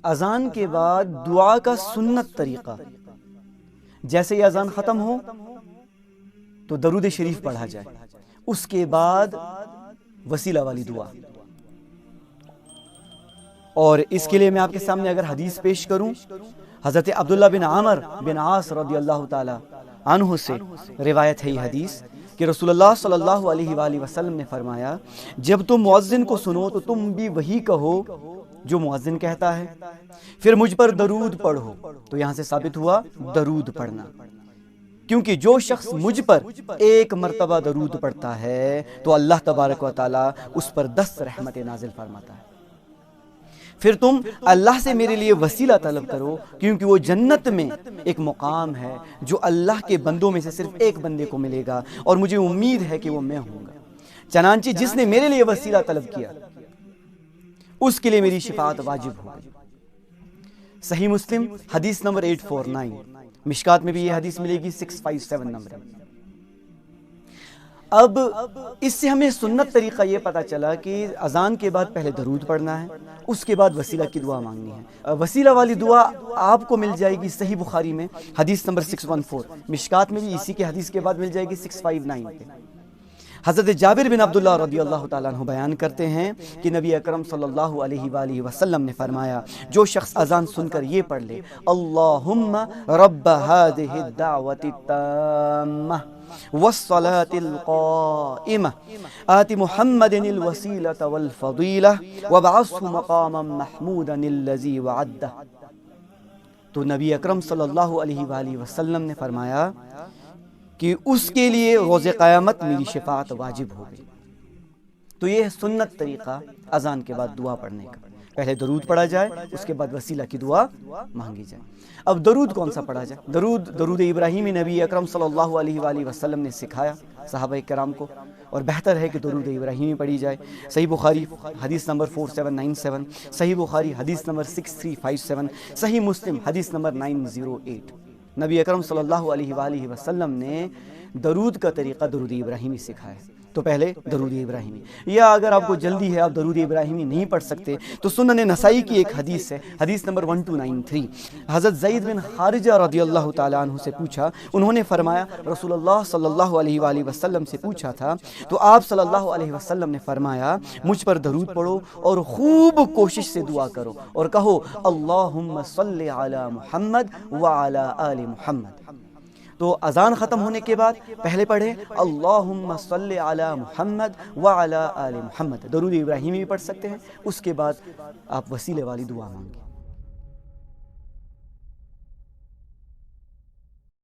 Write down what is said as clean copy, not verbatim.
اذان کے بعد دعا کا سنت طریقہ، جیسے یہ اذان ختم ہو تو درود شریف پڑھا جائے، اس کے بعد وسیلہ والی دعا. اور اس کے لیے میں آپ کے سامنے اگر حدیث پیش کروں، حضرت عبداللہ بن عامر بن عاص رضی اللہ تعالی عنہ سے روایت ہے یہ حدیث کہ رسول اللہ صلی اللہ علیہ وآلہ وسلم نے فرمایا، جب تم مؤذن کو سنو تو تم بھی وہی کہو جو مؤذن کہتا ہے، پھر مجھ پر درود پڑھو. تو یہاں سے ثابت ہوا درود پڑھنا، کیونکہ جو شخص مجھ پر ایک مرتبہ درود پڑھتا ہے تو اللہ تبارک و تعالی اس پر 10 رحمتیں نازل فرماتا ہے. پھر تم اللہ سے میرے لیے وسیلہ طلب کرو، کیونکہ وہ جنت میں ایک مقام ہے جو اللہ کے بندوں میں سے صرف ایک بندے کو ملے گا، اور مجھے امید ہے کہ وہ میں ہوں گا. چنانچہ جس نے میرے لیے وسیلہ طلب کیا اس کے لیے میری شفاعت واجب ہوگی. صحیح مسلم حدیث نمبر 849، مشکات میں بھی یہ حدیث ملے گی 657 نمبر. اب اس سے ہمیں سنت طریقہ یہ پتا چلا کہ اذان کے بعد پہلے درود پڑھنا ہے، اس کے بعد وسیلہ کی دعا مانگنی ہے. وسیلہ والی دعا آپ کو مل جائے گی صحیح بخاری میں حدیث نمبر 614، مشکات میں بھی اسی کے حدیث کے بعد مل جائے گی 659 پہ. حضرت جابر بن عبداللہ رضی اللہ تعالیٰ عنہ بیان کرتے ہیں کہ نبی اکرم صلی اللہ علیہ وآلہ وسلم نے فرمایا، جو شخص اذان سن کر یہ پڑھ لے، اللہم رب هذه الدعوة التامة والصلاة القائمة آت محمد الوسيلة والفضيلة وابعثه مقاما محمودا الذي وعده. تو نبی اکرم صلی اللہ علیہ وآلہ وسلم نے فرمایا کہ اس کے لیے روز قیامت میری شفاعت واجب ہوگی. تو یہ سنت طریقہ اذان کے بعد دعا پڑھنے کا، پہلے درود پڑھا جائے، اس کے بعد وسیلہ کی دعا مانگی جائے. اب درود کون سا پڑھا جائے؟ درود ابراہیمی نبی اکرم صلی اللہ علیہ وآلہ وسلم نے سکھایا صحابہ کرام کو، اور بہتر ہے کہ درود ابراہیمی پڑھی جائے. صحیح بخاری حدیث نمبر 4797، صحیح بخاری حدیث نمبر 6357، صحیح مسلم حدیث نمبر 908. نبی اکرم صلی اللہ علیہ وآلہ وسلم نے درود کا طریقہ درود ابراہیمی سکھایا. تو پہلے درود ابراہیمی، یا اگر آپ کو جلدی ہے آپ درود ابراہیمی نہیں پڑھ سکتے تو سنن نسائی کی ایک حدیث ہے، حدیث نمبر 1293. حضرت زید بن خارجہ رضی اللہ تعالیٰ عنہ سے پوچھا، انہوں نے فرمایا رسول اللہ صلی اللہ علیہ وآلہ وسلم سے پوچھا تھا تو آپ صلی اللہ علیہ وسلم نے فرمایا، مجھ پر درود پڑھو اور خوب کوشش سے دعا کرو اور کہو اللہم صلی علی محمد وعلی آل محمد. تو اذان ختم ہونے کے بعد پہلے پڑھیں اللہم صلی علی محمد وعلی آل محمد، درود ابراہیمی بھی پڑھ سکتے ہیں، اس کے بعد آپ وسیلے والی دعا مانگیں.